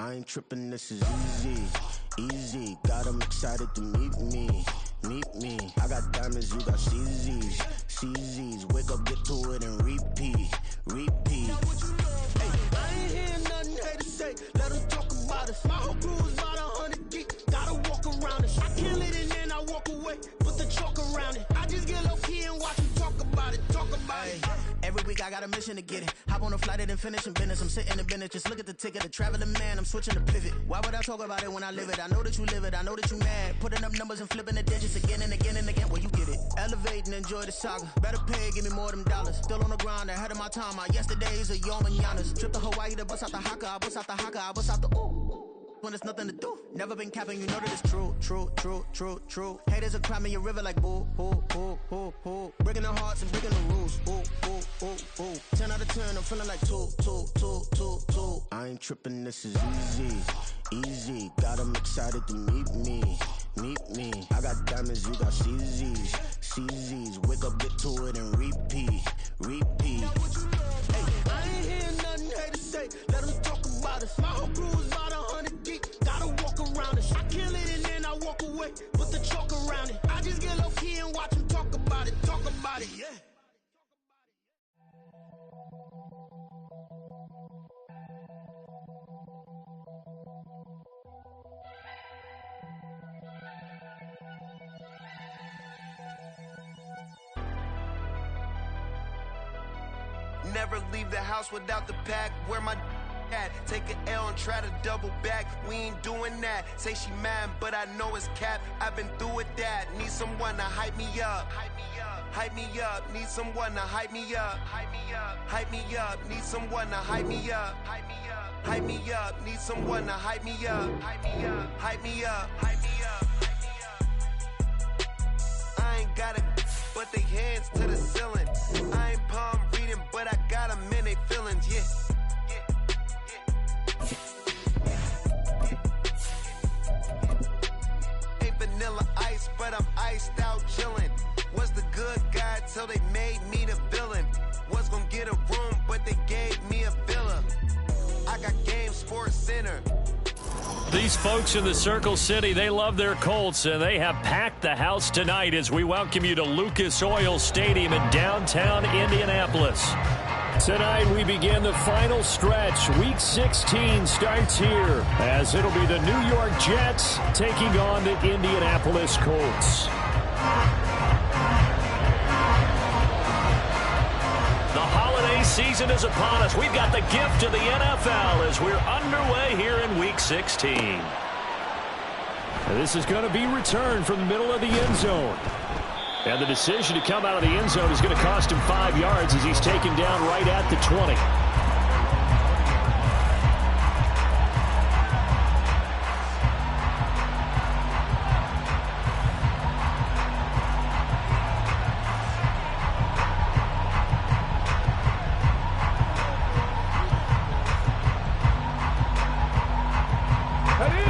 I ain't tripping, this is easy, easy. Got them excited to meet me. I got diamonds, you got CZs. Wake up, get to it, and repeat. Hey, I ain't hearing nothing haters say. Let them talk about us. My whole crew is about 100 deep. Gotta walk around it. I kill it and then I walk away. Put the chalk around it. I just get low key and watch them talk about it. Every week I got a mission to get it. Hop on a flight and then finish in business. I'm sitting in business. Just look at the ticket. The traveling man. I'm switching to pivot. Why would I talk about it when I live it? I know that you live it. I know that you mad. Putting up numbers and flipping the digits again and again and again. Well, you get it. Elevate and enjoy the saga. Better pay, give me more than dollars. Still on the grind, ahead of my time. My yesterdays are your mananas. Trip to Hawaii to bust out the haka. I bust out the haka. I bust out the ooh. When there's nothing to do. Never been capping, you know that it's true. Haters will cry me a river like boo. Breaking the hearts and breaking the rules. Ooh. 10 out of 10, I'm feeling like two. I ain't tripping, this is easy. Got them excited to meet me. I got diamonds, you got CZs. Wake up, get to it, and repeat. Hey, I ain't hearing nothing haters say. Let them talk about us. My whole crew is about 100 deep. Gotta walk around it. I kill it and then I walk away. Put the chalk around it. I just get low key and watch them talk about it. Yeah. Never leave the house without the pack. Where my at? Take an L and try to double back. We ain't doing that. Say she mad, but I know it's cap. I've been through with that. Need someone to hype me up. Hype me up. Need someone to hype me up. Hype me up. Need someone to hype me up. Hype me up. Need someone to hype me up. Hype me up. I ain't got it, but they hands to the ceiling. I ain't palm reading, but I got them in they feelings, yeah. Ain't vanilla ice, but I'm iced out chillin'. Was the good guy till they made me the villain. Was gonna get a room, but they gave me a villa. I got Game Sports Center. These folks in the Circle City, they love their Colts, and they have packed the house tonight as we welcome you to Lucas Oil Stadium in downtown Indianapolis. Tonight we begin the final stretch. Week 16 starts here as it'll be the New York Jets taking on the Indianapolis Colts. The holiday season is upon us. We've got the gift of the NFL as we're underway here in Week 16. This is going to be returned from the middle of the end zone. And the decision to come out of the end zone is going to cost him 5 yards as he's taken down right at the 20.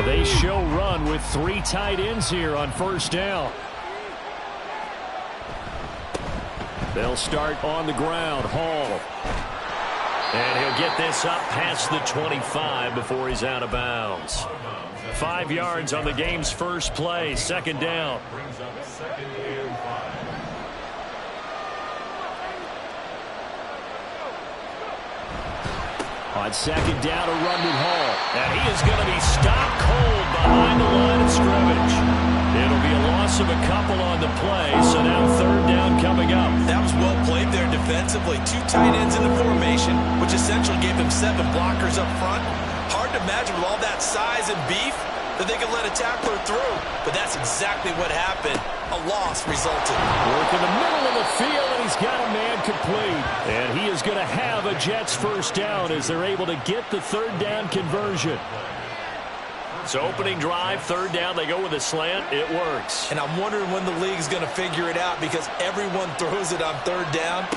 They show run with 3 tight ends here on first down. They'll start on the ground. Hall. And he'll get this up past the 25 before he's out of bounds. 5 yards on the game's first play. Second down. On second down, a run with Hall. And he is going to be stopped cold behind the line of scrimmage. It'll be a loss of a couple on the play, so now third down coming up. That was well played there defensively. 2 tight ends in the formation, which essentially gave them 7 blockers up front. Hard to imagine with all that size and beef that they could let a tackler through. But that's exactly what happened. A loss resulted. Work in the middle of the field, and he's got a man complete. And he is going to have a Jets first down as they're able to get the third down conversion. So opening drive, third down, they go with a slant. It works. And I'm wondering when the league's going to figure it out because everyone throws it on third down.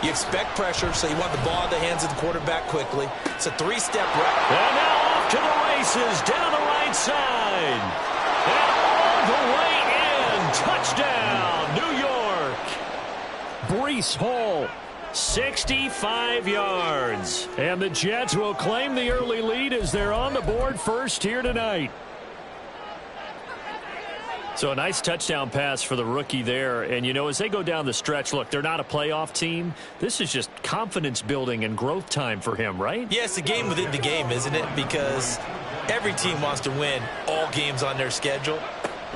You expect pressure, so you want the ball in the hands of the quarterback quickly. It's a 3-step route. And now off to the races down the right side. And all the way in. Touchdown, New York. Breece Hall 65 yards. And the Jets will claim the early lead as they're on the board first here tonight. So a nice touchdown pass for the rookie there. And, you know, as they go down the stretch, look, they're not a playoff team. This is just confidence building and growth time for him, right? Yeah, it's a game within the game, isn't it? Because every team wants to win all games on their schedule.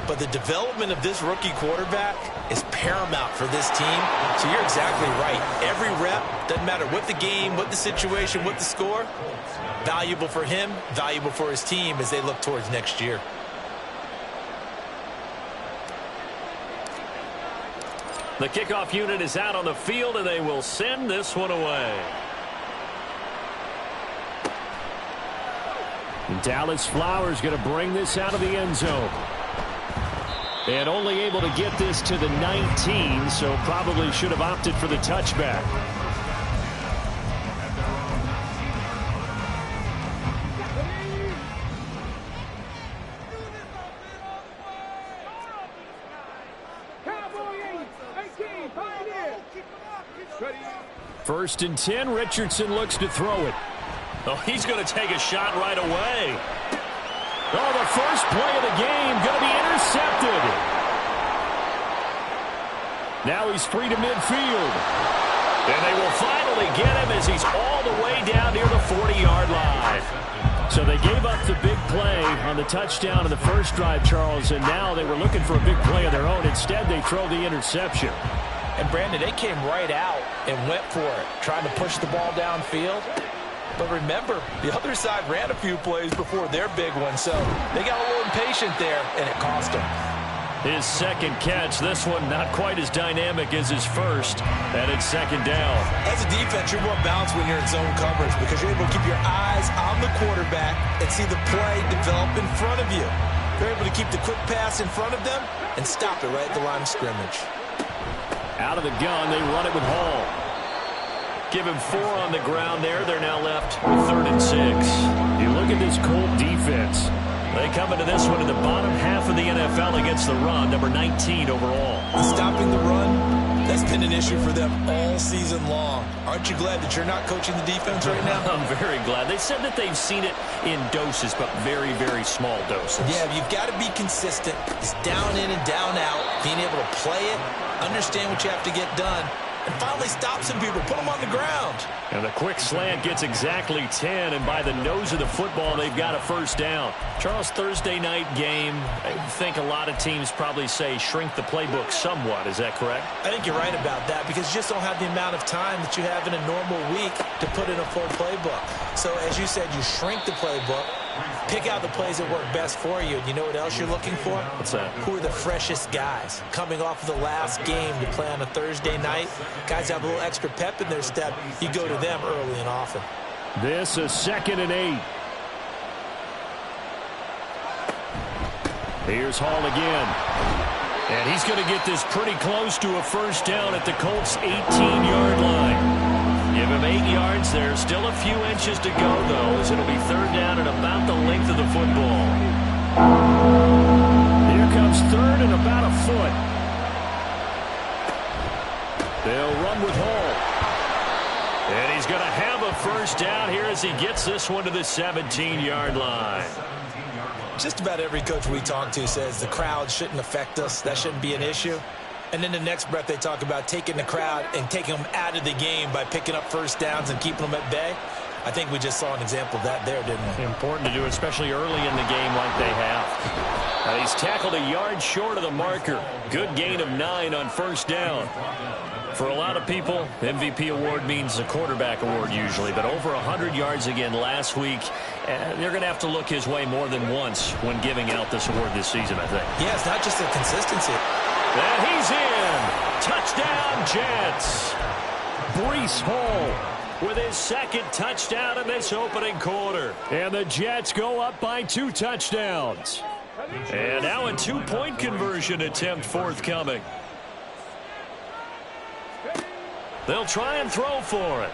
But the development of this rookie quarterback is paramount for this team. So you're exactly right. Every rep, doesn't matter what the game, what the situation, what the score, valuable for him, valuable for his team as they look towards next year. The kickoff unit is out on the field, and they will send this one away. And Dallas Flowers going to bring this out of the end zone. And only able to get this to the 19, so probably should have opted for the touchback. First and 10, Richardson looks to throw it. Oh, he's going to take a shot right away. Oh, the first play of the game going to be intercepted. Now he's free to midfield. And they will finally get him as he's all the way down near the 40-yard line. So they gave up the big play on the touchdown in the first drive, Charles, and now they were looking for a big play of their own. Instead, they throw the interception. And, Brandon, they came right out and went for it, trying to push the ball downfield. But remember, the other side ran a few plays before their big one, so they got a little impatient there, and it cost them. His second catch, this one not quite as dynamic as his first, and it's second down. As a defense, you're more balanced when you're in zone coverage because you're able to keep your eyes on the quarterback and see the play develop in front of you. You're able to keep the quick pass in front of them and stop it right at the line of scrimmage. Out of the gun, they run it with Hall. Give him 4 on the ground there. They're now left with 3rd and 6. You look at this Colt defense. They come into this one in the bottom half of the NFL against the run, number 19 overall. Stopping the run, that's been an issue for them all season long. Aren't you glad that you're not coaching the defense right now? I'm very glad. They said that they've seen it in doses, but very, very small doses. Yeah, you've got to be consistent. It's down in and down out, being able to play it, understand what you have to get done, and finally stop some people, put them on the ground. And the quick slant gets exactly 10, and by the nose of the football, they've got a first down. Charles, Thursday night game, I think a lot of teams probably say shrink the playbook somewhat. Is that correct? I think you're right about that because you just don't have the amount of time that you have in a normal week to put in a full playbook. So, as you said, you shrink the playbook, pick out the plays that work best for you. And you know what else you're looking for? What's that? Who are the freshest guys coming off of the last game to play on a Thursday night? Guys have a little extra pep in their step. You go to them early and often. This is 2nd and 8. Here's Hall again. And he's going to get this pretty close to a first down at the Colts' 18-yard line. Give him 8 yards. There's still a few inches to go, though, as it'll be 3rd down and about the length of the football. Here comes 3rd and about a foot. They'll run with Hall. And he's going to have a first down here as he gets this one to the 17-yard line. Just about every coach we talk to says the crowd shouldn't affect us. That shouldn't be an issue. And then the next breath they talk about taking the crowd and taking them out of the game by picking up first downs and keeping them at bay. I think we just saw an example of that there, didn't we? Important to do, especially early in the game like they have. He's tackled a yard short of the marker. Good gain of 9 on first down. For a lot of people, MVP award means a quarterback award usually, but over 100 yards again last week. They're going to have to look his way more than once when giving out this award this season, I think. Yeah, it's not just the consistency. And he's in. Touchdown, Jets. Breece Hall with his 2nd touchdown in this opening quarter. And the Jets go up by 2 touchdowns. And now a 2-point conversion attempt forthcoming. They'll try and throw for it.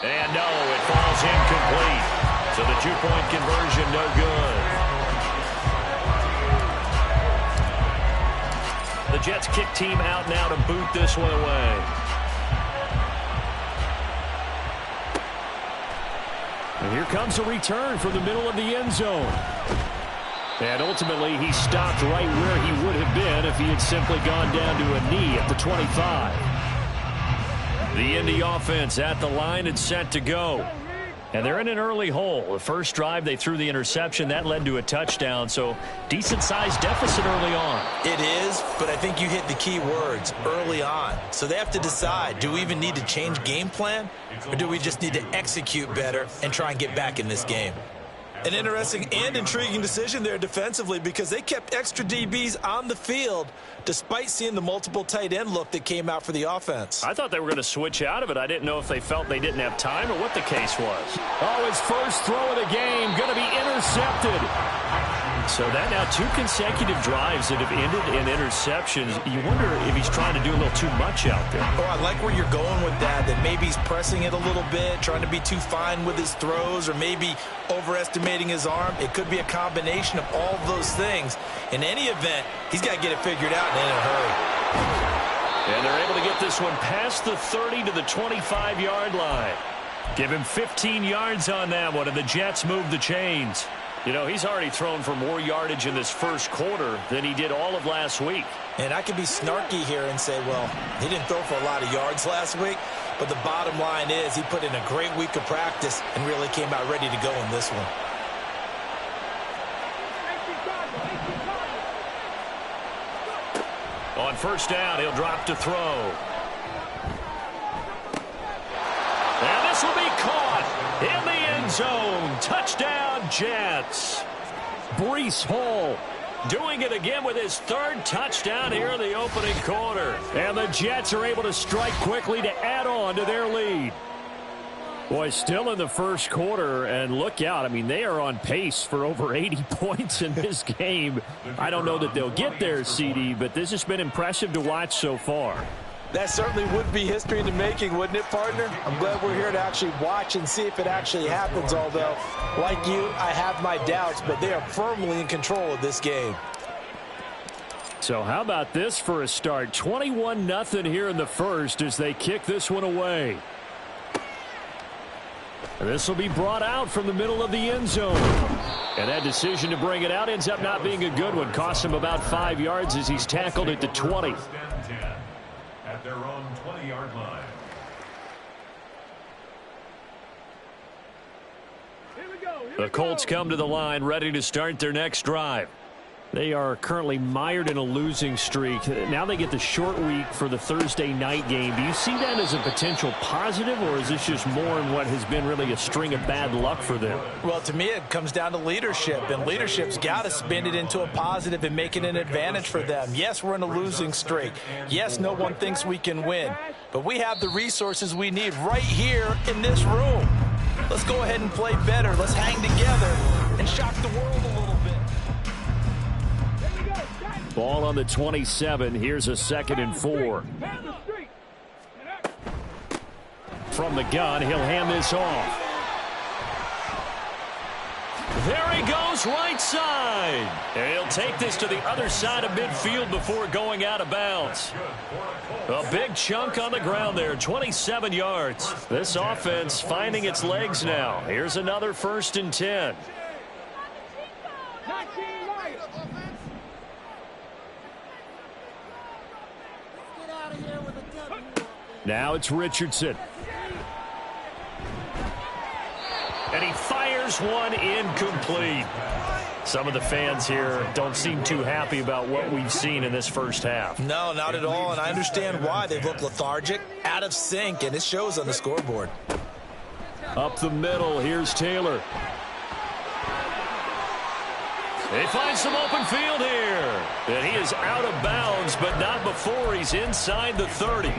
And no, it falls incomplete. So the 2-point conversion no good. The Jets kick team out now to boot this one away. And here comes a return from the middle of the end zone. And ultimately, he stopped right where he would have been if he had simply gone down to a knee at the 25. The Indy offense at the line and set to go. And they're in an early hole. The first drive, they threw the interception. That led to a touchdown, so decent-sized deficit early on. It is, but I think you hit the key words, early on. So they have to decide, do we even need to change game plan, or do we just need to execute better and try and get back in this game? An interesting and intriguing decision there defensively because they kept extra DBs on the field despite seeing the multiple tight end look that came out for the offense. I thought they were going to switch out of it. I didn't know if they felt they didn't have time or what the case was. Oh, his first throw of the game going to be intercepted. So that now 2 consecutive drives that have ended in interceptions. You wonder if he's trying to do a little too much out there. Oh, I like where you're going with that maybe he's pressing it a little bit, trying to be too fine with his throws, or maybe overestimating his arm. It could be a combination of all of those things. In any event, he's got to get it figured out and in a hurry. And they're able to get this one past the 30 to the 25-yard line. Give him 15 yards on that one, and the Jets move the chains. You know, he's already thrown for more yardage in this first quarter than he did all of last week. And I could be snarky here and say, well, he didn't throw for a lot of yards last week, but the bottom line is he put in a great week of practice and really came out ready to go in this one. On first down, he'll drop to throw. And this will be caught in the end zone. Touchdown, Jets. Breece Hall doing it again with his 3rd touchdown here in the opening quarter. And the Jets are able to strike quickly to add on to their lead. Boy, still in the first quarter, and look out. I mean, they are on pace for over 80 points in this game. I don't know that they'll get there, CD, but this has been impressive to watch so far. That certainly would be history in the making, wouldn't it, partner? I'm glad we're here to actually watch and see if it actually happens, although, like you, I have my doubts, but they are firmly in control of this game. So how about this for a start? 21-0 here in the first as they kick this one away. And this will be brought out from the middle of the end zone. And that decision to bring it out ends up not being a good one. Cost him about 5 yards as he's tackled at the 20. At their own 20-yard line. The Colts come to the line ready to start their next drive. They are currently mired in a losing streak. Now they get the short week for the Thursday night game. Do you see that as a potential positive, or is this just more in what has been really a string of bad luck for them? Well, to me, it comes down to leadership, and leadership's got to spin it into a positive and make it an advantage for them. Yes, we're in a losing streak. Yes, no one thinks we can win, but we have the resources we need right here in this room. Let's go ahead and play better. Let's hang together and shock the world a little bit. Ball on the 27. Here's a 2nd and 4. From the gun, he'll hand this off. There he goes, right side. And he'll take this to the other side of midfield before going out of bounds. A big chunk on the ground there, 27 yards. This offense finding its legs now. Here's another 1st and 10. Now it's Richardson. And he fires one incomplete. Some of the fans here don't seem too happy about what we've seen in this first half. No, not at all, and I understand why. They look lethargic, out of sync, and it shows on the scoreboard. Up the middle, here's Taylor. They find some open field here. And he is out of bounds, but not before he's inside the 30.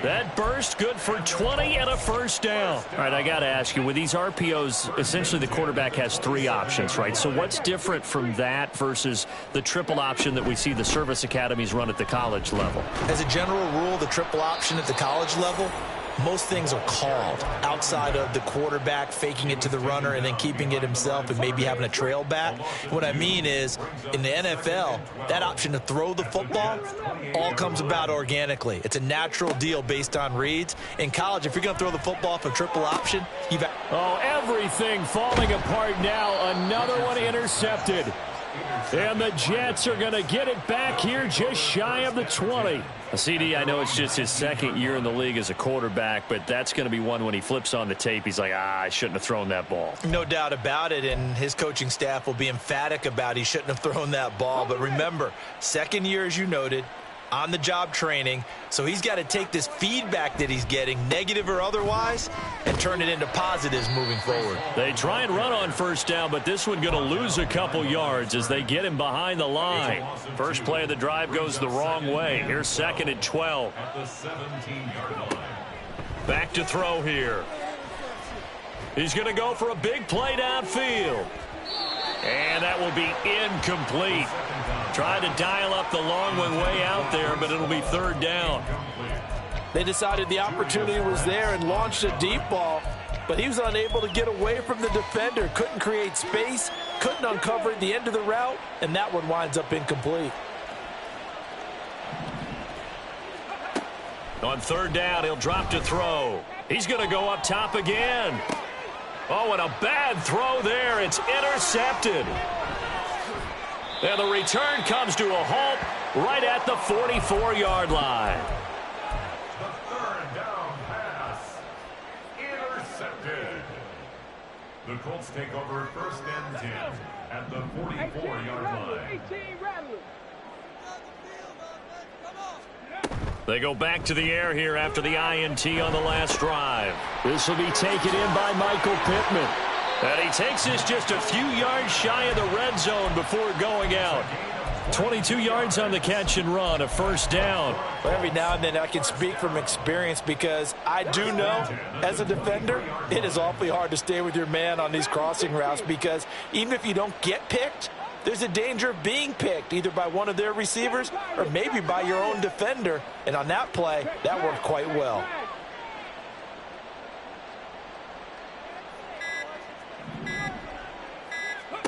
That burst good for 20 and a 1st down. All right, I got to ask you, with these RPOs, essentially the quarterback has 3 options, right? So what's different from that versus the triple option that we see the service academies run at the college level? As a general rule, the triple option at the college level most things are called outside of the quarterback faking it to the runner and then keeping it himself and maybe having a trail back. What I mean is, in the NFL, that option to throw the football all comes about organically. It's a natural deal based on reads. In college, if you're going to throw the football for triple option, you've... Oh, everything falling apart now. Another one intercepted. And the Jets are going to get it back here just shy of the 20. CD, I know it's just his second year in the league as a quarterback, but that's going to be one when he flips on the tape. He's like, I shouldn't have thrown that ball. No doubt about it, and his coaching staff will be emphatic about he shouldn't have thrown that ball. But remember, second year, as you noted, on-the-job training, so he's got to take this feedback that he's getting, negative or otherwise, and turn it into positives moving forward. They try and run on first down, but this one going to lose a couple yards as they get him behind the line. First play of the drive goes the wrong way. Here's 2nd and 12. At the 17-yard line. Back to throw here. He's going to go for a big play downfield. And that will be incomplete. Tried to dial up the long one way out there, but it'll be 3rd down. They decided the opportunity was there and launched a deep ball, but he was unable to get away from the defender. Couldn't create space, couldn't uncover the end of the route, and that one winds up incomplete. On 3rd down, he'll drop to throw. He's going to go up top again. Oh, and a bad throw there. It's intercepted. And the return comes to a halt right at the 44-yard line. The 3rd down pass. Intercepted. The Colts take over 1st and 10 at the 44-yard line. They go back to the air here after the INT on the last drive. This will be taken in by Michael Pittman. And he takes this just a few yards shy of the red zone before going out. 22 yards on the catch and run, a 1st down. Well, every now and then I can speak from experience because I do know, as a defender, it is awfully hard to stay with your man on these crossing routes because even if you don't get picked, there's a danger of being picked either by one of their receivers or maybe by your own defender. And on that play, that worked quite well.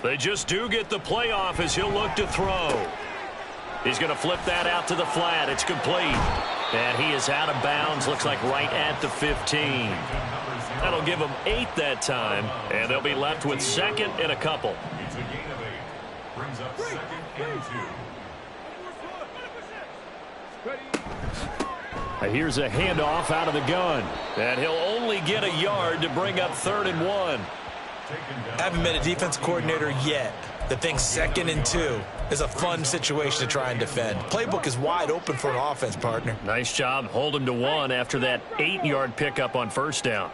They just do get the play off as he'll look to throw. He's going to flip that out to the flat. It's complete. And he is out of bounds. Looks like right at the 15. That'll give them 8 that time. And they'll be left with 2nd and a couple. It's a gain of 8. Brings up 2nd and 2. Here's a handoff out of the gun. And he'll only get a yard to bring up 3rd and 1. I haven't met a defense coordinator yet that thinks 2nd and 2 is a fun situation to try and defend. Playbook is wide open for an offense, partner. Nice job. Hold him to 1 after that 8-yard pickup on 1st down.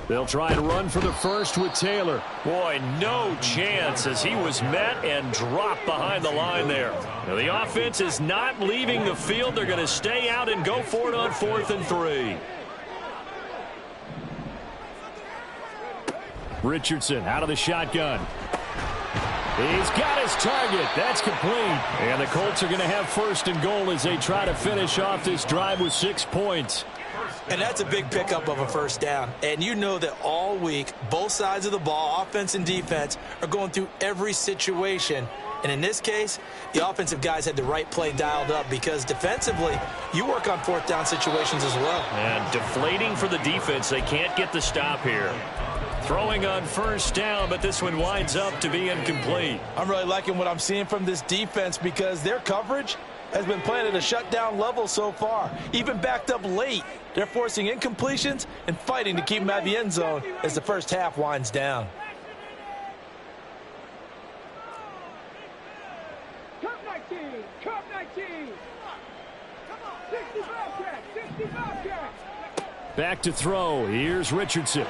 They'll try and run for the first with Taylor. Boy, no chance as he was met and dropped behind the line there. Now, the offense is not leaving the field. They're going to stay out and go for it on 4th and 3. Richardson out of the shotgun. He's got his target. That's complete. And the Colts are going to have 1st and goal as they try to finish off this drive with 6 points. And that's a big pickup of a 1st down. And you know that all week, both sides of the ball, offense and defense, are going through every situation. And in this case, the offensive guys had the right play dialed up because defensively, you work on 4th down situations as well. And deflating for the defense. They can't get the stop here. Throwing on 1st down, but this one winds up to be incomplete. I'm really liking what I'm seeing from this defense because their coverage has been playing at a shutdown level so far. Even backed up late, they're forcing incompletions and fighting to keep them out of the end zone as the first half winds down. Back to throw. Here's Richardson.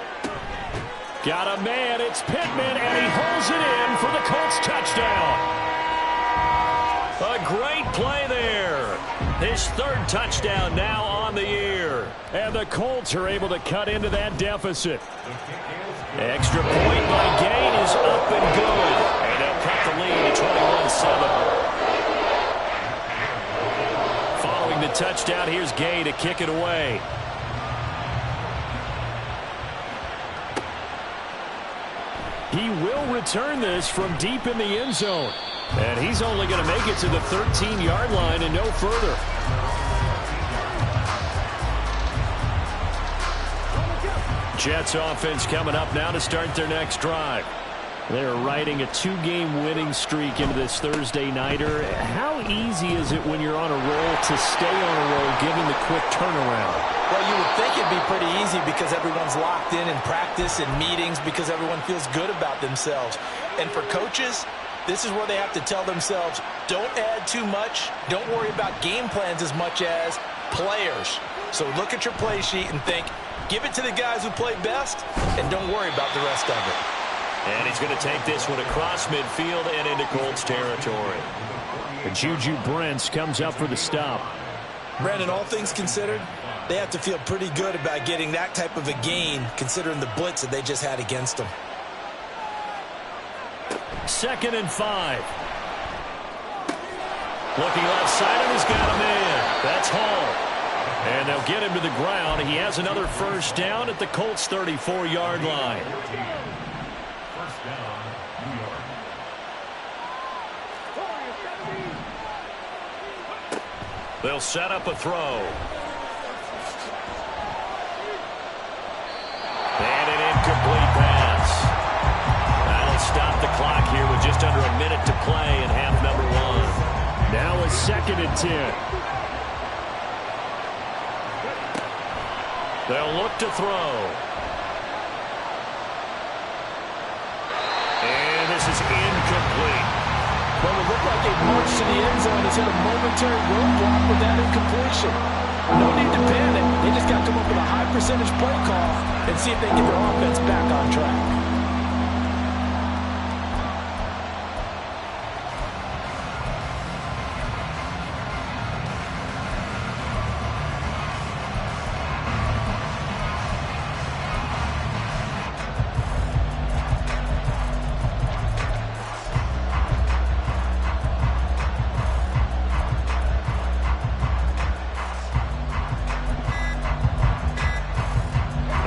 Got a man. It's Pittman, and he holds it in for the Colts touchdown. A great play there. His 3rd touchdown now on the year. And the Colts are able to cut into that deficit. Extra point by Gain is up and good. And they'll cut the lead to 21-7. Following touchdown. Here's Gay to kick it away. He will return this from deep in the end zone. And he's only going to make it to the 13-yard line and no further. Jets offense coming up now to start their next drive. They're riding a 2-game winning streak into this Thursday nighter. How easy is it when you're on a roll to stay on a roll given the quick turnaround? Well, you would think it'd be pretty easy because everyone's locked in practice and meetings because everyone feels good about themselves. And for coaches, this is where they have to tell themselves, don't add too much. Don't worry about game plans as much as players. So look at your play sheet and think, give it to the guys who play best and don't worry about the rest of it. And he's going to take this one across midfield and into Colts territory. Juju Brents comes up for the stop. Brandon, all things considered, they have to feel pretty good about getting that type of a gain considering the blitz that they just had against them. 2nd and 5. Looking left side, and he's got a man. That's Hall. And they'll get him to the ground. He has another first down at the Colts' 34-yard line. First down, New York. They'll set up a throw. And an incomplete pass. That'll stop the clock here with just under a minute to play in half number 1. Now a 2nd and 10. They'll look to throw. And this is incomplete. Well, it looked like they marched to the end zone. It's hit a momentary roadblock with that incompletion. No need to panic. They just got to come up with a high percentage play call and see if they can get their offense back on track.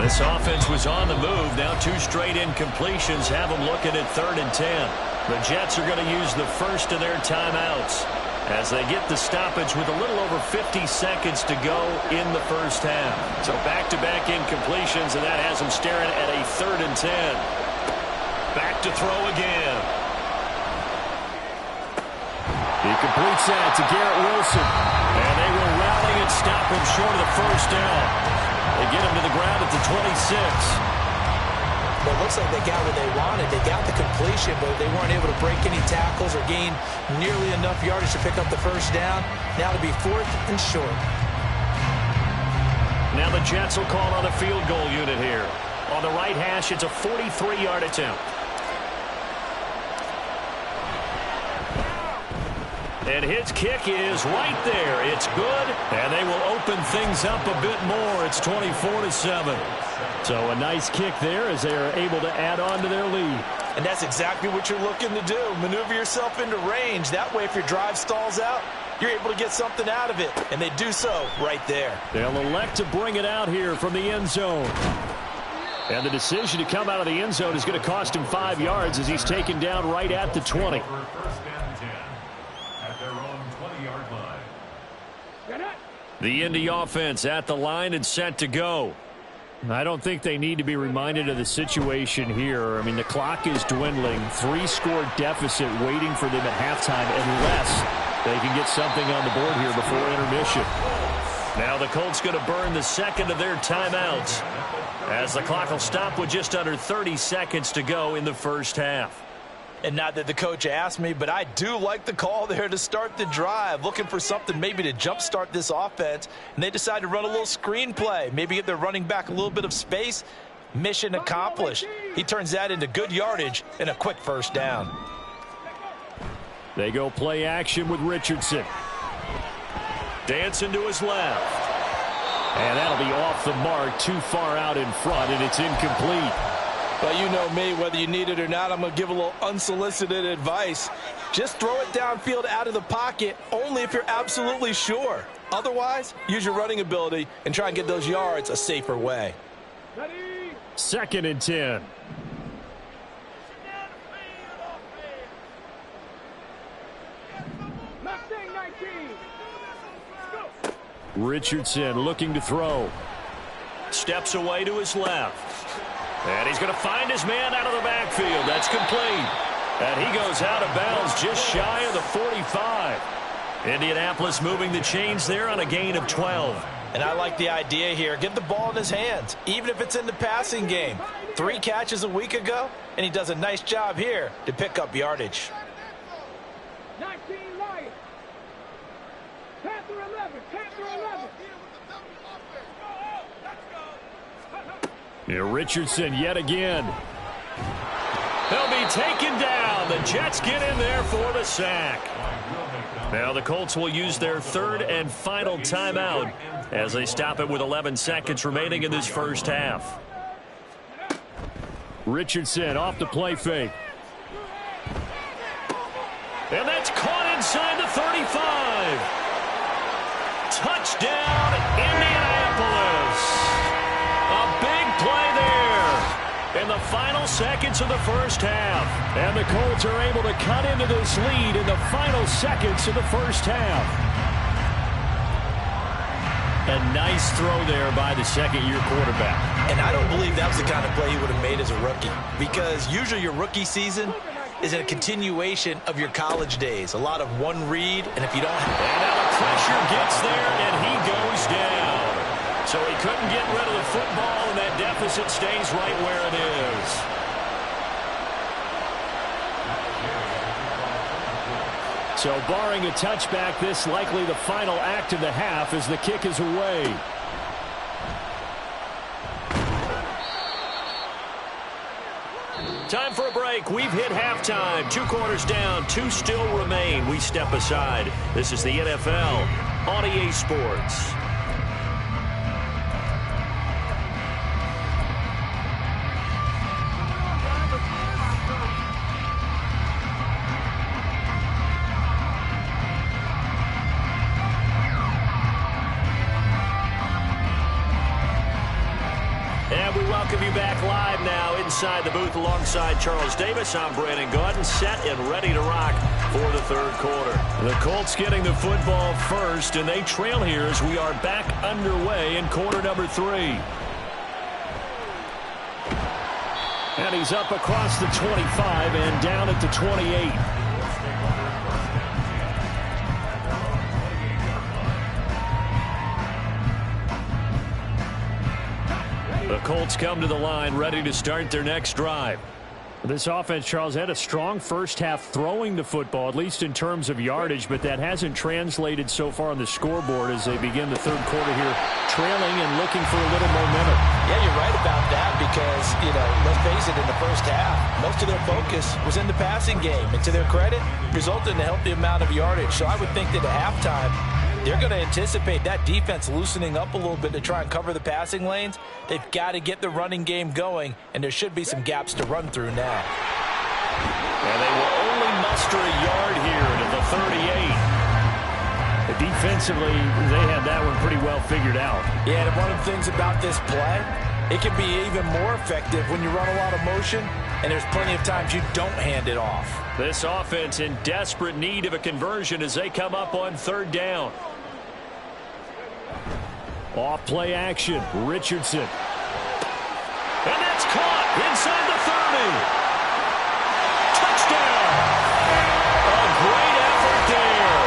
This offense was on the move. Now 2 straight incompletions have them looking at 3rd and 10. The Jets are going to use the first of their timeouts as they get the stoppage with a little over 50 seconds to go in the first half. So back-to-back incompletions, and that has them staring at a 3rd and 10. Back to throw again. He completes that to Garrett Wilson. And they will rally and stop him short of the first down. They get him to the ground at the 26. Well, it looks like they got what they wanted. They got the completion, but they weren't able to break any tackles or gain nearly enough yardage to pick up the first down. Now to be 4th and short. Now the Jets will call on a field goal unit here. On the right hash, it's a 43-yard attempt. And his kick is right there. It's good, and they will open things up a bit more. It's 24-7. So a nice kick there as they are able to add on to their lead. And that's exactly what you're looking to do. Maneuver yourself into range. That way, if your drive stalls out, you're able to get something out of it. And they do so right there. They'll elect to bring it out here from the end zone. And the decision to come out of the end zone is going to cost him 5 yards as he's taken down right at the 20. First and 10 at their own 20-yard line. The Indy offense at the line and set to go. I don't think they need to be reminded of the situation here. I mean, the clock is dwindling. 3-score deficit waiting for them at halftime unless they can get something on the board here before intermission. Now the Colts going to burn the second of their timeouts as the clock will stop with just under 30 seconds to go in the first half. And not that the coach asked me, but I do like the call there to start the drive. Looking for something maybe to jumpstart this offense. And they decide to run a little screen play. Maybe get their running back a little bit of space. Mission accomplished. He turns that into good yardage and a quick first down. They go play action with Richardson. Dancing to his left. And that'll be off the mark, too far out in front, and it's incomplete. Well, you know me, whether you need it or not, I'm going to give a little unsolicited advice. Just throw it downfield out of the pocket, only if you're absolutely sure. Otherwise, use your running ability and try and get those yards a safer way. 2nd and 10. Richardson looking to throw. Steps away to his left. And he's going to find his man out of the backfield. That's complete. And he goes out of bounds just shy of the 45. Indianapolis moving the chains there on a gain of 12. And I like the idea here. Get the ball in his hands, even if it's in the passing game. 3 catches a week ago, and he does a nice job here to pick up yardage. 19 Lions. 10 through 11. 10 through 11. Here Richardson yet again. He'll be taken down. The Jets get in there for the sack. Now the Colts will use their 3rd and final timeout as they stop it with 11 seconds remaining in this first half. Richardson off the play fake. And that's caught inside the 35. Touchdown, Indianapolis. A big play there in the final seconds of the first half. And the Colts are able to cut into this lead in the final seconds of the first half. A nice throw there by the second-year quarterback. And I don't believe that was the kind of play he would have made as a rookie, because usually your rookie season is a continuation of your college days. A lot of one read, and if you don't have... And now the pressure gets there, and he goes down. So he couldn't get rid of the football, and that deficit stays right where it is. So barring a touchback, this likely the final act of the half as the kick is away. Time for a break. We've hit halftime. 2 quarters down, 2 still remain. We step aside. This is the NFL on EA Sports. And we welcome you back live now inside the booth alongside Charles Davis. I'm Brandon Gaudin, set and ready to rock for the 3rd quarter. The Colts getting the football first, and they trail here as we are back underway in quarter number 3. And he's up across the 25 and down at the 28. The Colts come to the line ready to start their next drive. This offense, Charles, had a strong first half throwing the football, at least in terms of yardage, but that hasn't translated so far on the scoreboard as they begin the 3rd quarter here, trailing and looking for a little momentum. Yeah, you're right about that because, let's face it, in the first half, most of their focus was in the passing game. And to their credit, resulted in a healthy amount of yardage. So I would think that at halftime, they're going to anticipate that defense loosening up a little bit to try and cover the passing lanes. They've got to get the running game going, and there should be some gaps to run through now. And they will only muster a yard here to the 38. Defensively, they had that one pretty well figured out. Yeah, and one of the things about this play, it can be even more effective when you run a lot of motion, and there's plenty of times you don't hand it off. This offense in desperate need of a conversion as they come up on 3rd down. Off play action, Richardson. And that's caught inside the 30. Touchdown! A great effort there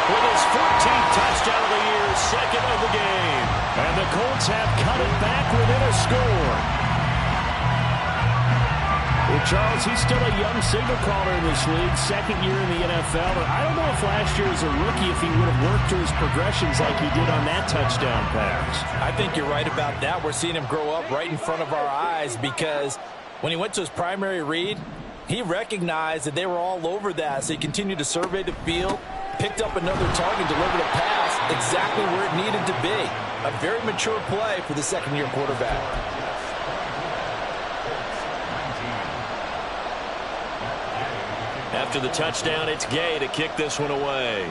with his 14th touchdown of the year, 2nd of the game. And the Colts have cut it back within a score. Well, Charles, he's still a young signal caller in this league, 2nd year in the NFL. I don't know if last year as a rookie if he would have worked through his progressions like he did on that touchdown pass. I think you're right about that. We're seeing him grow up right in front of our eyes because when he went to his primary read, he recognized that they were all over that. So he continued to survey the field, picked up another target, delivered a pass exactly where it needed to be. A very mature play for the 2nd-year quarterback. After the touchdown, it's Gay to kick this one away.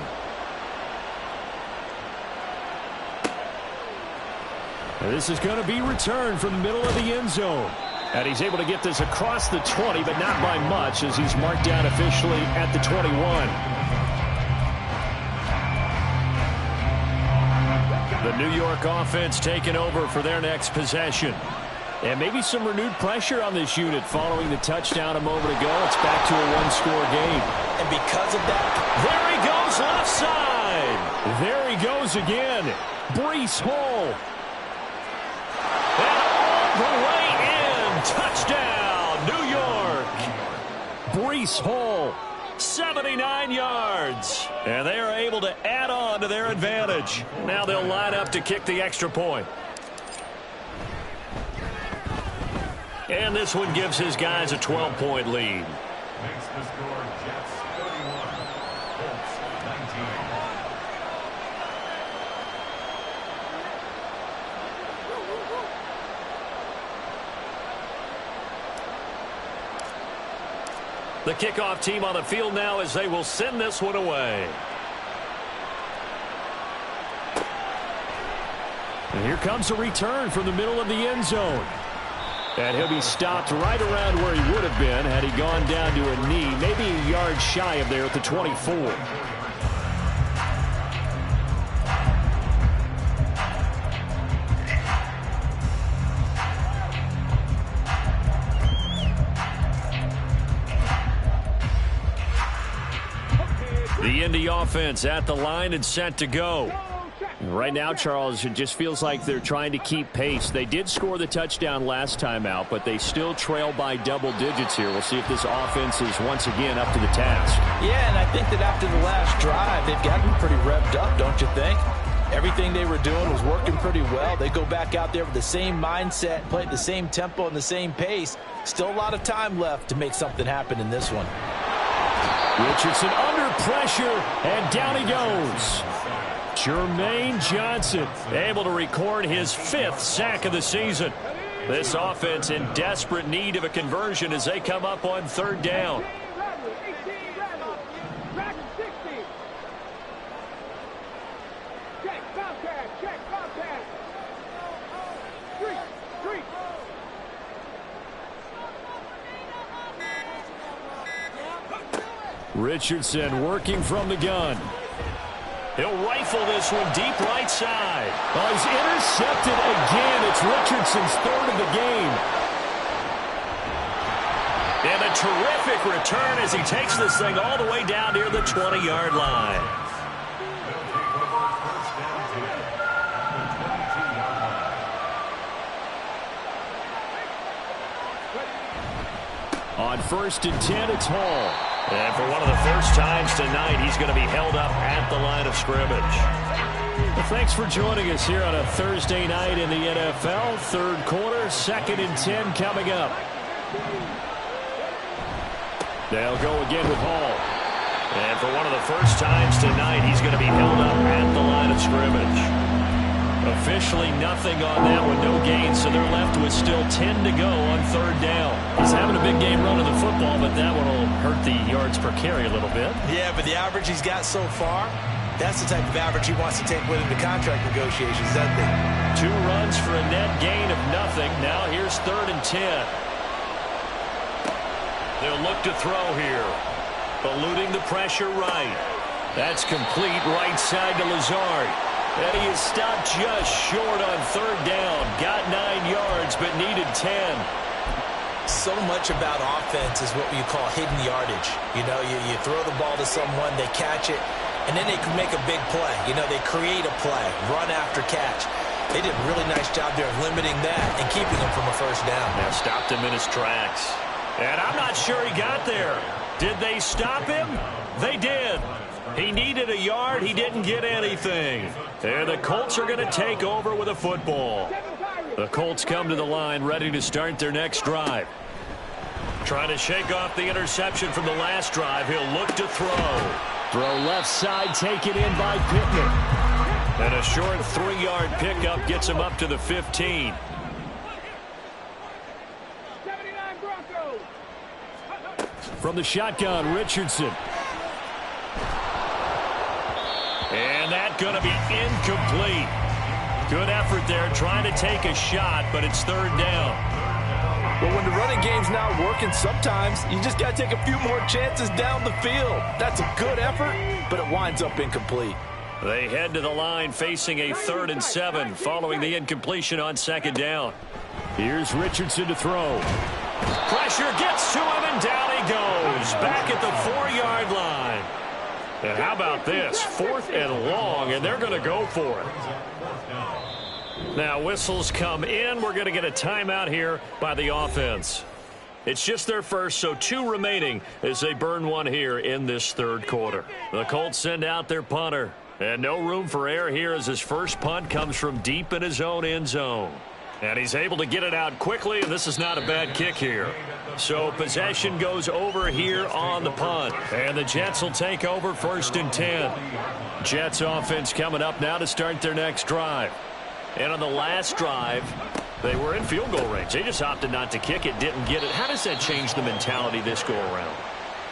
And this is going to be returned from the middle of the end zone. And he's able to get this across the 20, but not by much, as he's marked down officially at the 21. The New York offense taking over for their next possession. And maybe some renewed pressure on this unit following the touchdown a moment ago. It's back to a one-score game. And because of that, there he goes left side. There he goes again. Breece Hall. And all the way in. Touchdown, New York. Breece Hall, 79 yards. And they are able to add on to their advantage. Now they'll line up to kick the extra point. And this one gives his guys a 12-point lead. Makes the score Jets 31, Colts 19. The kickoff team on the field now as they will send this one away. And here comes a return from the middle of the end zone. And he'll be stopped right around where he would have been had he gone down to a knee, maybe a yard shy of there at the 24. The Indy offense at the line and set to go. Right now, Charles, it just feels like they're trying to keep pace. They did score the touchdown last time out, but they still trail by double digits here. We'll see if this offense is once again up to the task. Yeah, and I think that after the last drive, they've gotten pretty revved up, don't you think? Everything they were doing was working pretty well. They go back out there with the same mindset, play at the same tempo and the same pace. Still a lot of time left to make something happen in this one. Richardson under pressure, and down he goes. Jermaine Johnson able to record his 5th sack of the season. This offense in desperate need of a conversion as they come up on 3rd down. Richardson working from the gun. He'll rifle this one deep right side. Oh, he's intercepted again. It's Richardson's 3rd of the game. And a terrific return as he takes this thing all the way down near the 20-yard line. On 1st and 10, it's Hall. And for one of the first times tonight, he's going to be held up at the line of scrimmage. Well, thanks for joining us here on a Thursday night in the NFL. 3rd quarter, 2nd and 10 coming up. They'll go again with Hall. And for one of the first times tonight, he's going to be held up at the line of scrimmage. Officially nothing on that one, no gain, so they're left with still 10 to go on 3rd down. He's having a big game running the football, but that one will hurt the yards per carry a little bit. Yeah, but the average he's got so far, that's the type of average he wants to take with him to contract negotiations, doesn't he? 2 runs for a net gain of nothing. Now here's 3rd and 10. They'll look to throw here. Eluding the pressure right. That's complete right side to Lazard. And he is stopped just short on 3rd down. Got 9 yards, but needed 10. So much about offense is what you call hidden yardage. You know, you throw the ball to someone, they catch it, and then they can make a big play. You know, they create a play, run after catch. They did a really nice job there of limiting that and keeping him from a 1st down. Now stopped him in his tracks. And I'm not sure he got there. Did they stop him? They did. He needed a yard. He didn't get anything. And the Colts are going to take over with a football. The Colts come to the line ready to start their next drive. Trying to shake off the interception from the last drive. He'll look to throw. Throw left side taken in by Pittman. And a short 3-yard pickup gets him up to the 15. From the shotgun, Richardson. And that going to be incomplete. Good effort there, trying to take a shot, but it's third down. Well, when the running game's not working, sometimes you just got to take a few more chances down the field. That's a good effort, but it winds up incomplete. They head to the line facing a 3rd and 7 following the incompletion on 2nd down. Here's Richardson to throw. Pressure gets to him, and down he goes. Back at the 4-yard line. And how about this? 4th and long, and they're going to go for it. Now, whistles come in. We're going to get a timeout here by the offense. It's just their first, so 2 remaining as they burn one here in this 3rd quarter. The Colts send out their punter. And no room for error here as his first punt comes from deep in his own end zone. And he's able to get it out quickly, and this is not a bad kick here. So possession goes over here on the punt. And the Jets will take over 1st and 10. Jets offense coming up now to start their next drive. And on the last drive, they were in field goal range. They just opted not to kick it, didn't get it. How does that change the mentality this go around?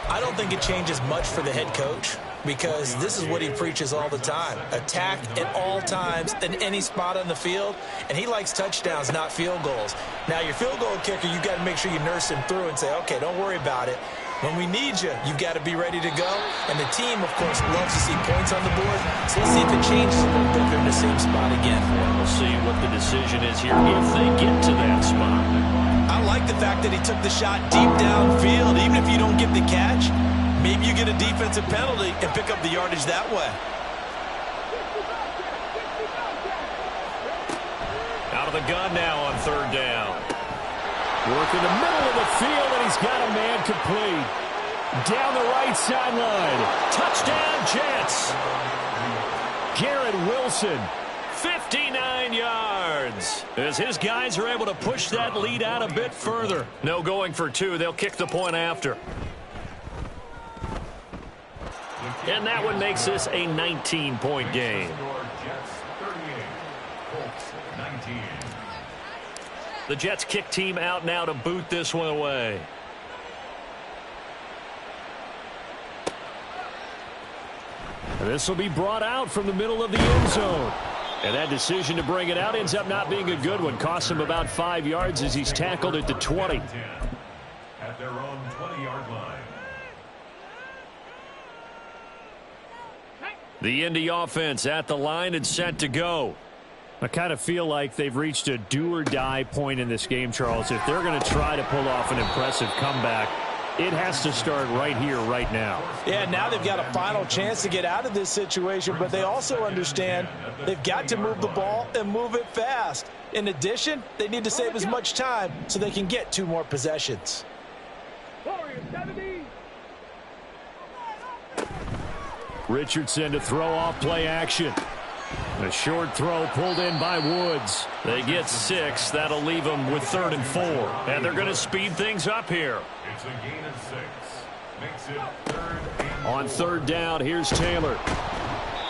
I don't think it changes much for the head coach, because this is what he preaches all the time. Attack at all times in any spot on the field, and he likes touchdowns, not field goals. Now, your field goal kicker, you've got to make sure you nurse him through and say, okay, don't worry about it. When we need you, you've got to be ready to go. And the team, of course, loves to see points on the board. So let's see if it changes a little bit if they're in the same spot again. And we'll see what the decision is here if they get to that spot. I like the fact that he took the shot deep downfield. Even if you don't get the catch, maybe you get a defensive penalty and pick up the yardage that way. Out of the gun now on 3rd down. Work in the middle of the field, and he's got a man complete. Down the right sideline. Touchdown, Jets. Garrett Wilson. 59 yards as his guys are able to push that lead out a bit further. No going for 2. They'll kick the point after. And that one makes this a 19-point game. The Jets kick team out now to boot this one away. This will be brought out from the middle of the end zone. And that decision to bring it out ends up not being a good one. Costs him about 5 yards as he's tackled at the 20. At their own 20-yard line. The Indy offense at the line and set to go. I kind of feel like they've reached a do-or-die point in this game, Charles. If they're going to try to pull off an impressive comeback, it has to start right here, right now. Yeah, now they've got a final chance to get out of this situation, but they also understand they've got to move the ball and move it fast. In addition, they need to save as much time so they can get 2 more possessions. Richardson to throw off play action. A short throw pulled in by Woods. They get 6. That'll leave them with 3rd and 4. And they're going to speed things up here. It's a gain of 6. Makes it 3rd and On 3rd down, here's Taylor.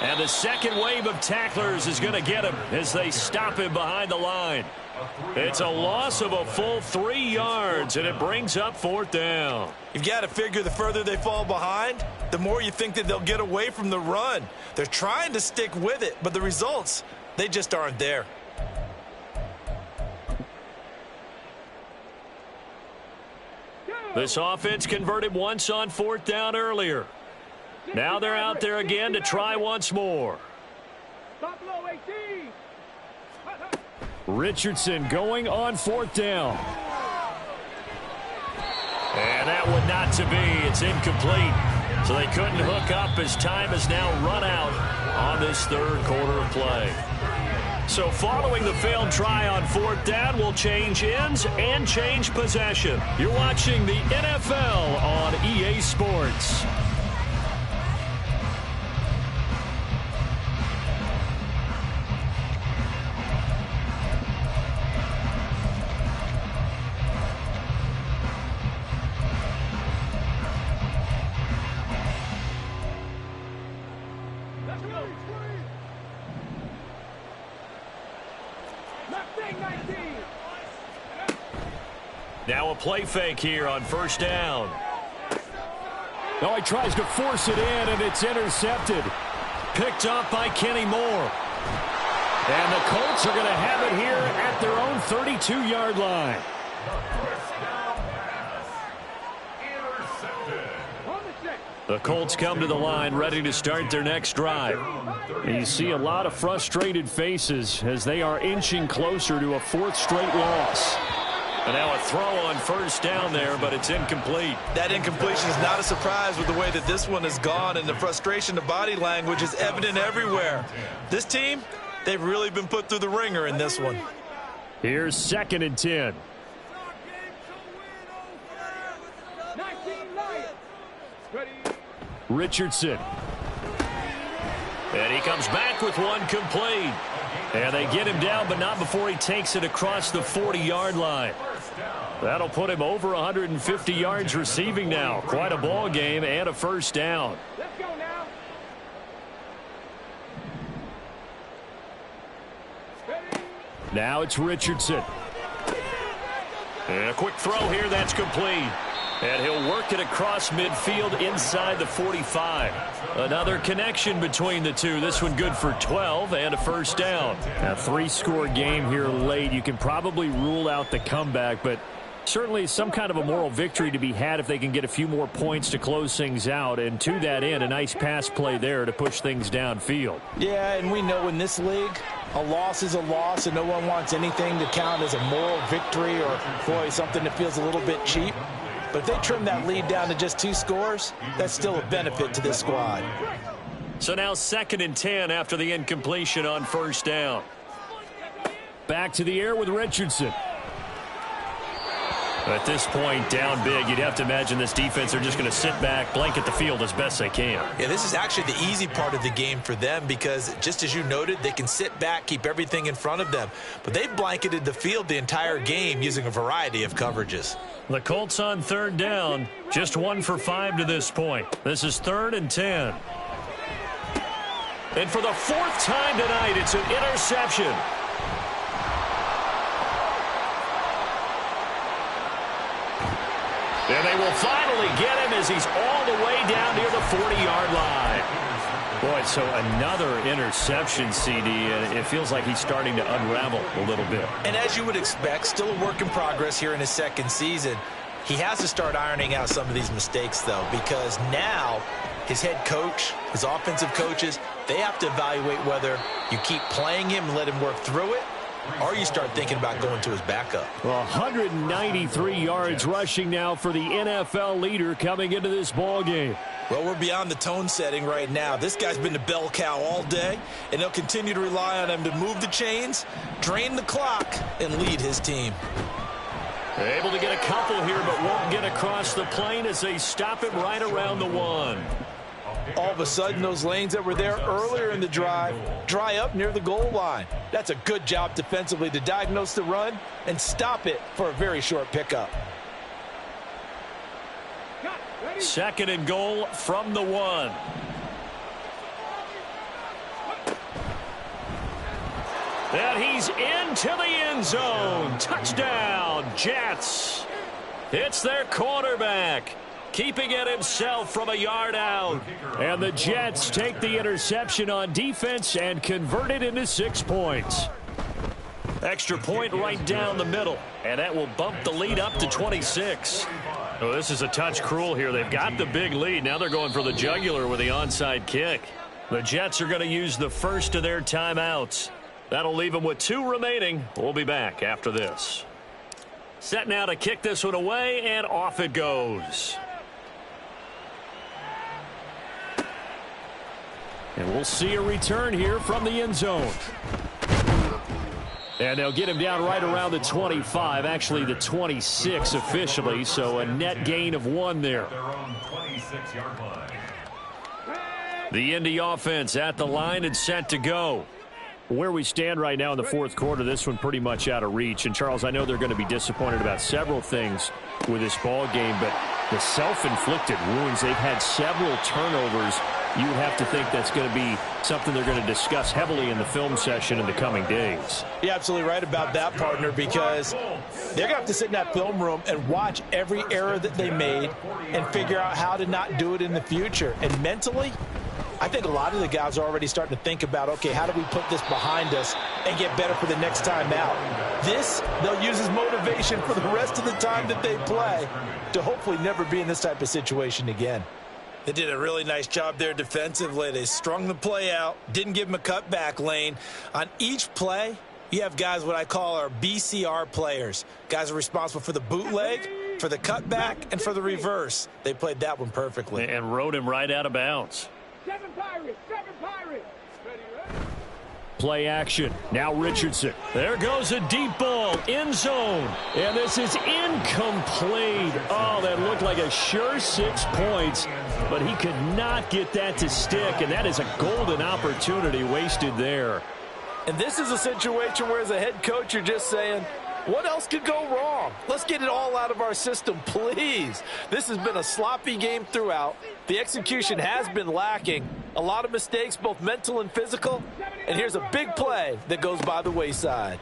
And the second wave of tacklers is going to get him as they stop him behind the line. It's a loss of a full 3 yards, and it brings up 4th down. You've got to figure the further they fall behind, the more you think that they'll get away from the run. They're trying to stick with it, but the results, they just aren't there. This offense converted once on 4th down earlier. Now they're out there again to try once more. Richardson going on 4th down. And that one not to be. It's incomplete. So they couldn't hook up as time has now run out on this 3rd quarter of play. So following the failed try on 4th down, we'll change ends and change possession. You're watching the NFL on EA Sports. Now a play fake here on 1st down. Oh, he tries to force it in, and it's intercepted. Picked up by Kenny Moore. And the Colts are going to have it here at their own 32-yard line. The Colts come to the line ready to start their next drive. And you see a lot of frustrated faces as they are inching closer to a fourth straight loss. And now a throw on first down there, but it's incomplete. That incompletion is not a surprise with the way that this one has gone, and the frustration, the body language is evident everywhere. This team, they've really been put through the ringer in this one. Here's 2nd and 10. Richardson. And he comes back with one complete. And they get him down, but not before he takes it across the 40-yard line. That'll put him over 150 yards receiving now. Quite a ball game and a first down. Let's go now. Now it's Richardson. And a quick throw here, that's complete. And he'll work it across midfield inside the 45. Another connection between the two. This one good for 12 and a first down. A 3-score game here late. You can probably rule out the comeback, but certainly some kind of a moral victory to be had if they can get a few more points to close things out. And to that end, a nice pass play there to push things downfield. Yeah, and we know in this league, a loss is a loss, and no one wants anything to count as a moral victory or, boy, something that feels a little bit cheap. But if they trim that lead down to just 2 scores, that's still a benefit to this squad. So now 2nd and 10 after the incompletion on first down. Back to the air with Richardson. At this point, down big, you'd have to imagine this defense are just going to sit back, blanket the field as best they can. Yeah, this is actually the easy part of the game for them because, just as you noted, they can sit back, keep everything in front of them. But they've blanketed the field the entire game using a variety of coverages. The Colts on 3rd down, just 1 for 5 to this point. This is 3rd and 10. And for the 4th time tonight, it's an interception. And they will finally get him as he's all the way down near the 40-yard line. Boy, so another interception, CD, and it feels like he's starting to unravel a little bit. And as you would expect, still a work in progress here in his 2nd season. He has to start ironing out some of these mistakes, though, because now his head coach, his offensive coaches, they have to evaluate whether you keep playing him and let him work through it, or you start thinking about going to his backup. 193 yards rushing now for the NFL leader coming into this ball game. Well, we're beyond the tone setting right now. This guy's been the bell cow all day, and they'll continue to rely on him to move the chains, drain the clock, and lead his team. Able to get a couple here, but won't get across the plane as they stop him right around the 1. All of a sudden, those lanes that were there earlier in the drive dry up near the goal line. That's a good job defensively to diagnose the run and stop it for a very short pickup. 2nd and goal from the 1. And he's into the end zone. Touchdown, Jets. It's their quarterback, keeping it himself from a yard out. And the Jets take the interception on defense and convert it into 6 points. Extra point right down the middle, and that will bump the lead up to 26. Oh, this is a touch cruel here. They've got the big lead. Now they're going for the jugular with the onside kick. The Jets are going to use the first of their timeouts. That'll leave them with 2 remaining. We'll be back after this. Set now to kick this one away, and off it goes. And we'll see a return here from the end zone. And they'll get him down right around the 25, actually the 26 officially, so a net gain of 1 there. The Indy offense at the line and set to go. Where we stand right now in the 4th quarter, this one pretty much out of reach. And, Charles, I know they're going to be disappointed about several things with this ball game, but the self-inflicted wounds, they've had several turnovers. You have to think that's going to be something they're going to discuss heavily in the film session in the coming days. You're absolutely right about that, partner, because they're going to have to sit in that film room and watch every error that they made and figure out how to not do it in the future. And mentally, I think a lot of the guys are already starting to think about, okay, how do we put this behind us and get better for the next time out? This, they'll use as motivation for the rest of the time that they play to hopefully never be in this type of situation again. They did a really nice job there defensively. They strung the play out, didn't give them a cutback lane. On each play, you have guys what I call our BCR players. Guys are responsible for the bootleg, for the cutback, and for the reverse. They played that one perfectly. And rode him right out of bounds. 7 Pirates, 7 Pirates. Play action. Now Richardson. There goes a deep ball. End zone. And this is incomplete. Oh, that looked like a sure 6 points. But he could not get that to stick. And that is a golden opportunity wasted there. And this is a situation where as a head coach you're just saying, what else could go wrong? Let's get it all out of our system, please. This has been a sloppy game throughout. The execution has been lacking. A lot of mistakes, both mental and physical. And here's a big play that goes by the wayside.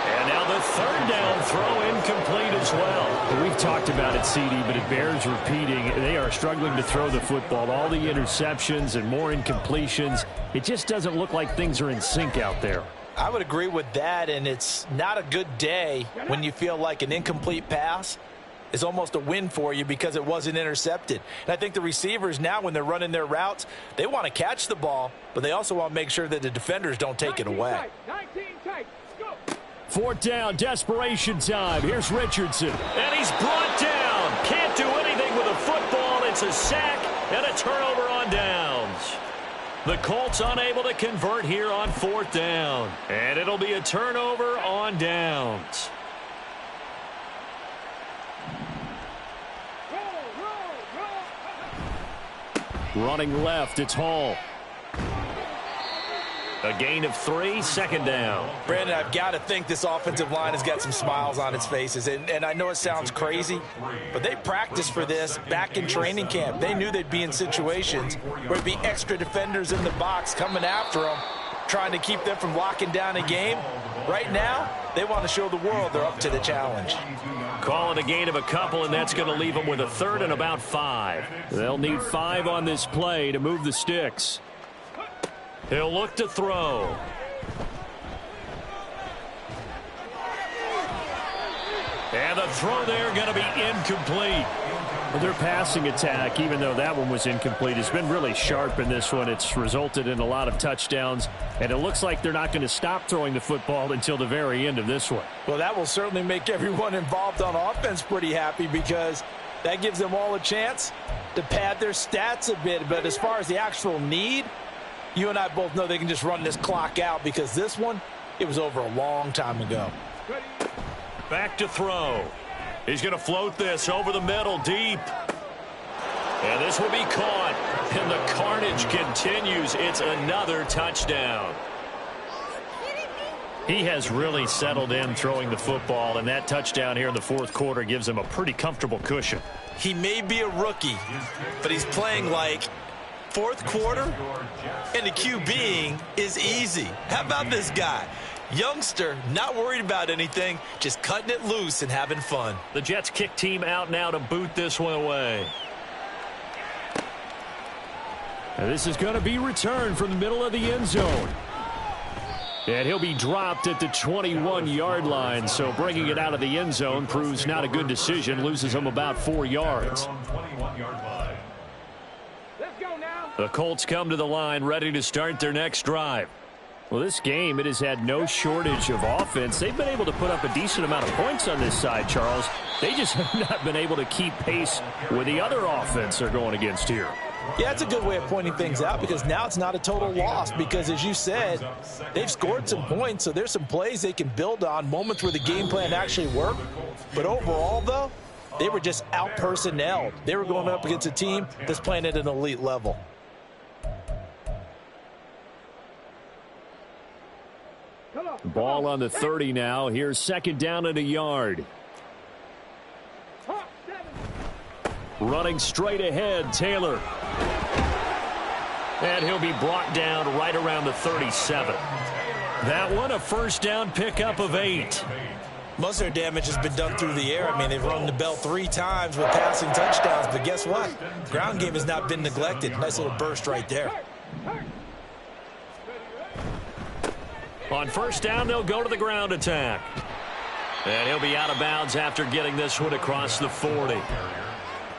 And now the third down throw incomplete as well. We've talked about it, CD, but it bears repeating. They are struggling to throw the football. All the interceptions and more incompletions. It just doesn't look like things are in sync out there. I would agree with that, and it's not a good day when you feel like an incomplete pass is almost a win for you because it wasn't intercepted. And I think the receivers now, when they're running their routes, they want to catch the ball, but they also want to make sure that the defenders don't take it away. 19 tight. Go. 4th down, desperation time. Here's Richardson. And he's brought down. Can't do anything with a football. It's a sack and a turnover on downs. The Colts unable to convert here on 4th down. And it'll be a turnover on downs. Running left, it's Hall. A gain of 3, 2nd down. Brandon, I've got to think this offensive line has got some smiles on its faces. And I know it sounds crazy, but they practiced for this back in training camp. They knew they'd be in situations where there'd be extra defenders in the box coming after them, trying to keep them from locking down a game. Right now, they want to show the world they're up to the challenge. Call it a gain of a couple, and that's going to leave them with a 3rd and about 5. They'll need 5 on this play to move the sticks. He'll look to throw. And the throw there going to be incomplete. Well, their passing attack, even though that one was incomplete, has been really sharp in this one. It's resulted in a lot of touchdowns, and it looks like they're not going to stop throwing the football until the very end of this one. Well, that will certainly make everyone involved on offense pretty happy because that gives them all a chance to pad their stats a bit. But as far as the actual need, you and I both know they can just run this clock out because this one, it was over a long time ago. Back to throw. He's going to float this over the middle deep. And this will be caught. And the carnage continues. It's another touchdown. He has really settled in throwing the football, and that touchdown here in the 4th quarter gives him a pretty comfortable cushion. He may be a rookie, but he's playing like 4th quarter, and the QBing is easy. How about this guy? Youngster, not worried about anything, just cutting it loose and having fun. The Jets kick team out now to boot this one away. And this is going to be returned from the middle of the end zone. And he'll be dropped at the 21-yard line, so bringing it out of the end zone proves not a good decision, loses him about 4 yards. Let's go now. The Colts come to the line ready to start their next drive. Well, this game, it has had no shortage of offense. They've been able to put up a decent amount of points on this side, Charles. They just have not been able to keep pace with the other offense they're going against here. Yeah, it's a good way of pointing things out because now it's not a total loss because, as you said, they've scored some points, so there's some plays they can build on, moments where the game plan actually worked. But overall, though, they were just out-personnelled. They were going up against a team that's playing at an elite level. Ball on the 30 now. Here's 2nd down and a yard. Running straight ahead, Taylor. And he'll be brought down right around the 37. That one, a 1st down pickup of 8. Most of their damage has been done through the air. I mean, they've rung the bell 3 times with passing touchdowns, but guess what? Ground game has not been neglected. Nice little burst right there. On first down, they'll go to the ground attack. And he'll be out of bounds after getting this one across the 40.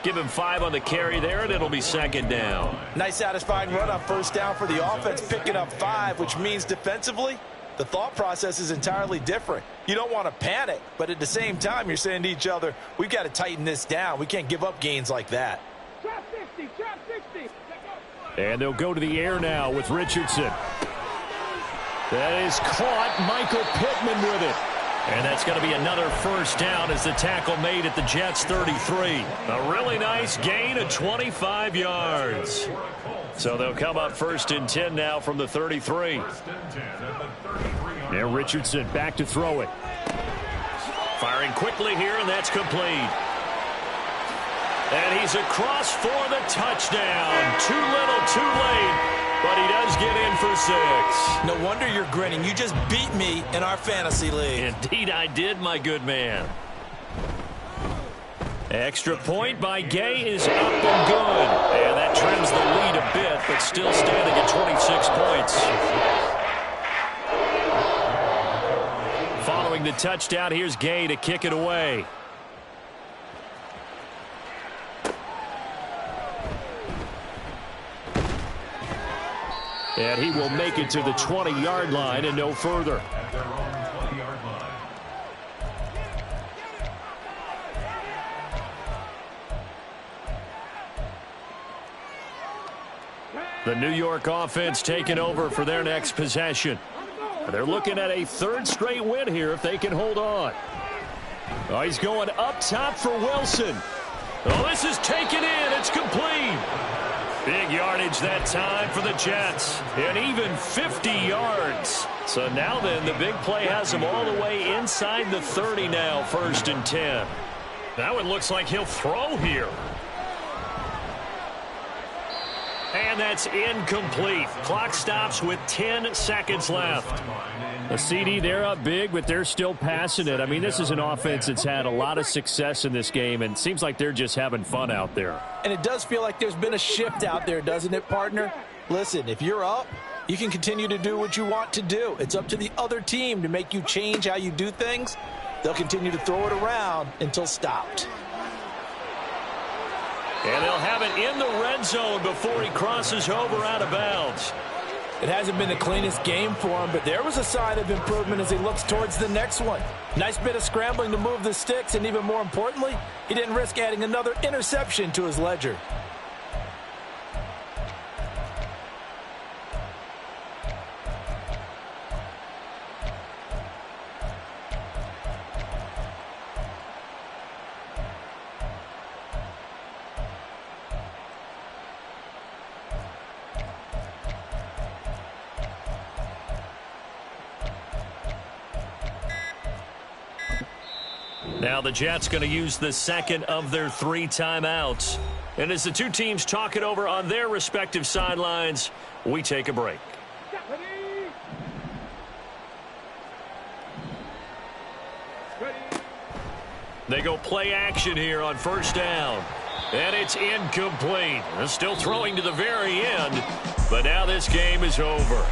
Give him 5 on the carry there, and it'll be second down. Nice satisfying run on first down for the offense, picking up 5, which means defensively, the thought process is entirely different. You don't want to panic, but at the same time, you're saying to each other, we've got to tighten this down. We can't give up gains like that. Trap 60, trap 60. And they'll go to the air now with Richardson. That is caught. Michael Pittman with it. And that's going to be another first down as the tackle made at the Jets 33. A really nice gain of 25 yards. So they'll come up first and 10 now from the 33. And Richardson back to throw it. Firing quickly here, and that's complete. And he's across for the touchdown. Too little, too late. But he does get in for 6. No wonder you're grinning. You just beat me in our fantasy league. Indeed I did, my good man. Extra point by Gay is up and good. And that trims the lead a bit, but still standing at 26 points. Following the touchdown, here's Gay to kick it away. And he will make it to the 20-yard line and no further. The New York offense taking over for their next possession. They're looking at a 3rd straight win here if they can hold on. Oh, he's going up top for Wilson. Oh, this is taken in. It's complete. Big yardage that time for the Jets. And even 50 yards. So now then, the big play has him all the way inside the 30 now, 1st and 10. Now it looks like he'll throw here. And that's incomplete. Clock stops with 10 seconds left. A CD, they're up big, but they're still passing it. I mean, this is an offense that's had a lot of success in this game, and it seems like they're just having fun out there. And it does feel like there's been a shift out there, doesn't it, partner? Listen, if you're up, you can continue to do what you want to do. It's up to the other team to make you change how you do things. They'll continue to throw it around until stopped. And they'll have it in the red zone before he crosses over out of bounds. It hasn't been the cleanest game for him, but there was a sign of improvement as he looks towards the next one. Nice bit of scrambling to move the sticks, and even more importantly, he didn't risk adding another interception to his ledger. Now the Jets going to use the second of their 3 timeouts. And as the two teams talk it over on their respective sidelines, we take a break. They go play action here on first down. And it's incomplete. They're still throwing to the very end. But now this game is over.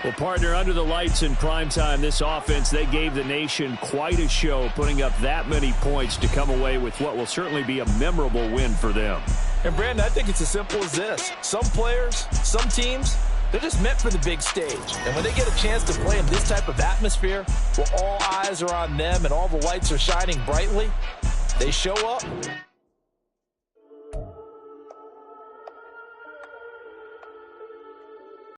Well, partner, under the lights in primetime, this offense, they gave the nation quite a show, putting up that many points to come away with what will certainly be a memorable win for them. And, Brandon, I think it's as simple as this. Some players, some teams, they're just meant for the big stage. And when they get a chance to play in this type of atmosphere, where all eyes are on them and all the lights are shining brightly, they show up